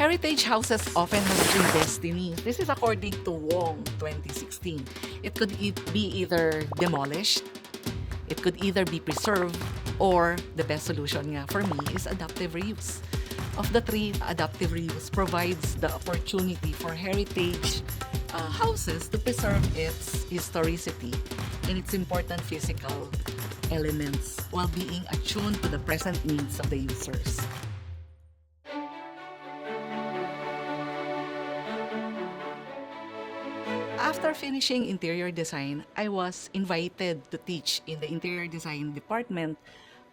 Heritage houses often have three destinies. This is according to Wong 2016. It could be either demolished, it could either be preserved, or the best solution nga for me is adaptive reuse. Of the three, adaptive reuse provides the opportunity for heritage houses to preserve its historicity and its important physical elements while being attuned to the present needs of the users. After finishing interior design, I was invited to teach in the interior design department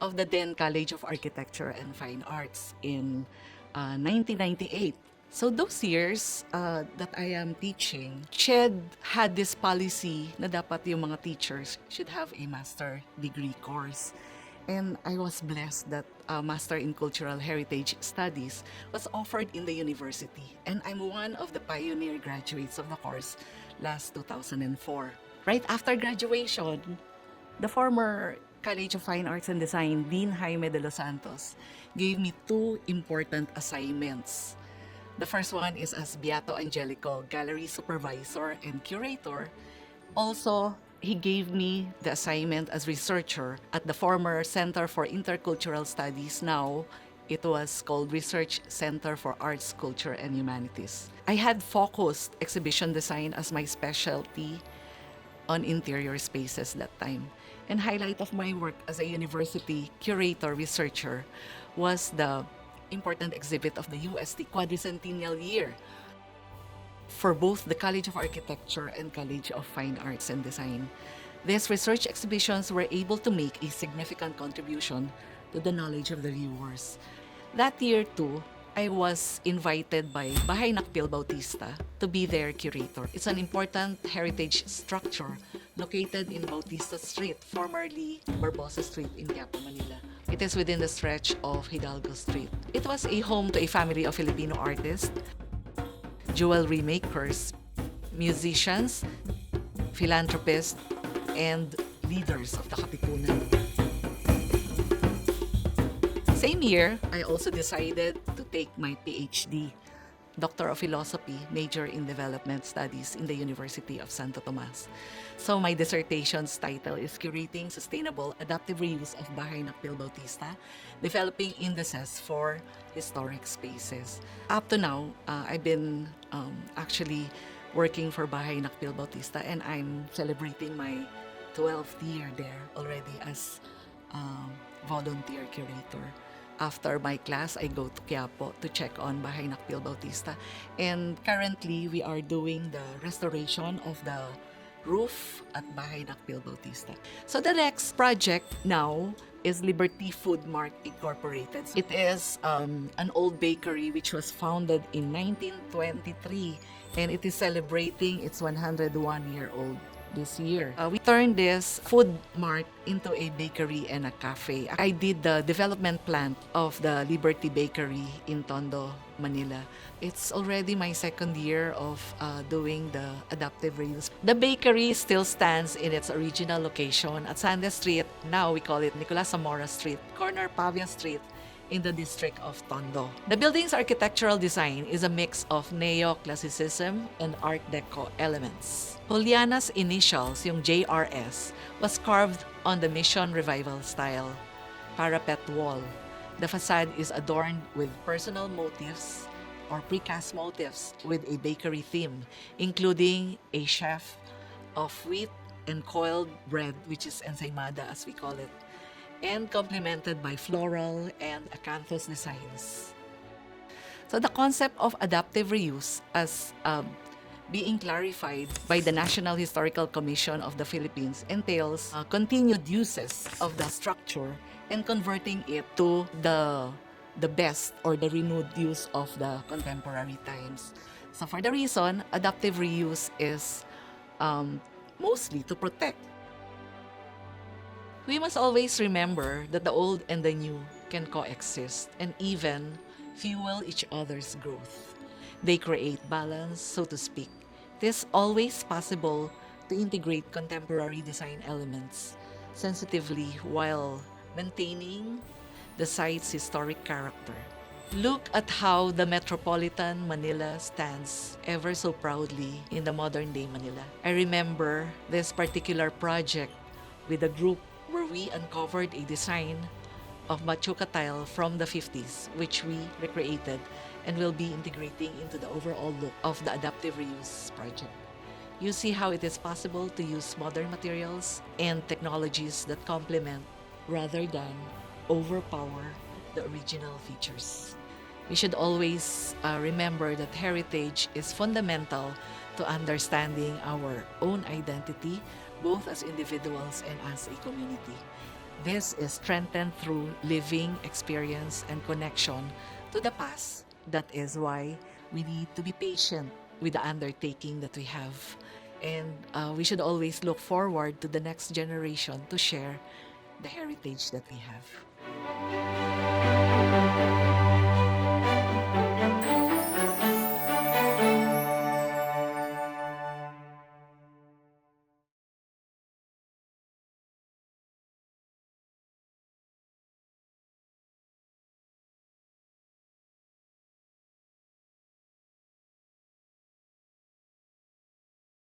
of the then College of Architecture and Fine Arts in 1998. So those years that I am teaching, CHED had this policy na dapat yung mga teachers should have a master degree course. And I was blessed that Master in Cultural Heritage Studies was offered in the university. And I'm one of the pioneer graduates of the course last 2004. Right after graduation, the former College of Fine Arts and Design, Dean Jaime de los Santos, gave me two important assignments. The first one is as Beato Angelico Gallery Supervisor and Curator. Also, he gave me the assignment as researcher at the former Center for Intercultural Studies. Now, it was called Research Center for Arts, Culture, and Humanities. I had focused exhibition design as my specialty on interior spaces that time. And highlight of my work as a university curator researcher was the important exhibit of the UST Quadricentennial Year for both the College of Architecture and College of Fine Arts and Design. These research exhibitions were able to make a significant contribution to the knowledge of the viewers. That year too, I was invited by Bahay Nakpil-Bautista to be their curator. It's an important heritage structure located in Bautista Street, formerly Barbosa Street in Quiapo, Manila. It is within the stretch of Hidalgo Street. It was a home to a family of Filipino artists, jewelry makers, musicians, philanthropists, and leaders of the Katipunan. Same year, I also decided to take my PhD, Doctor of Philosophy, major in Development Studies in the University of Santo Tomas. So my dissertation's title is Curating Sustainable Adaptive Reuse of Bahay Nakpil-Bautista, Developing Indices for Historic Spaces. Up to now, I've been actually working for Bahay Nakpil-Bautista, and I'm celebrating my 12th year there already as volunteer curator. After my class, I go to Quiapo to check on Bahay Nakpil-Bautista. And currently, we are doing the restoration of the roof at Bahay Nakpil-Bautista. So the next project now is Liberty Food Mart Incorporated. It is an old bakery which was founded in 1923, and it is celebrating its 101-year-old this year. We turned this food mart into a bakery and a cafe. I did the development plan of the Liberty Bakery in Tondo, Manila. It's already my second year of doing the adaptive reuse. The bakery still stands in its original location at Sande Street. Now we call it Nicolas Zamora Street, corner Pavia Street, in the district of Tondo. The building's architectural design is a mix of neoclassicism and Art Deco elements. Juliana's initials, yung JRS, was carved on the Mission Revival style parapet wall. The facade is adorned with personal motifs or precast motifs with a bakery theme, including a chef of wheat and coiled bread, which is ensaymada as we call it, and complemented by floral and acanthus designs. So the concept of adaptive reuse as being clarified by the National Historical Commission of the Philippines entails continued uses of the structure and converting it to the best or the renewed use of the contemporary times. So for the reason, adaptive reuse is mostly to protect. We must always remember that the old and the new can coexist and even fuel each other's growth. They create balance, so to speak. It is always possible to integrate contemporary design elements sensitively while maintaining the site's historic character. Look at how the metropolitan Manila stands ever so proudly in the modern day Manila. I remember this particular project with a group where we uncovered a design of machuca tile from the 50s, which we recreated and will be integrating into the overall look of the adaptive reuse project. You see how it is possible to use modern materials and technologies that complement rather than overpower the original features. We should always remember that heritage is fundamental to understanding our own identity, both as individuals and as a community. This is strengthened through living experience and connection to the past. That is why we need to be patient with the undertaking that we have. And we should always look forward to the next generation to share the heritage that we have.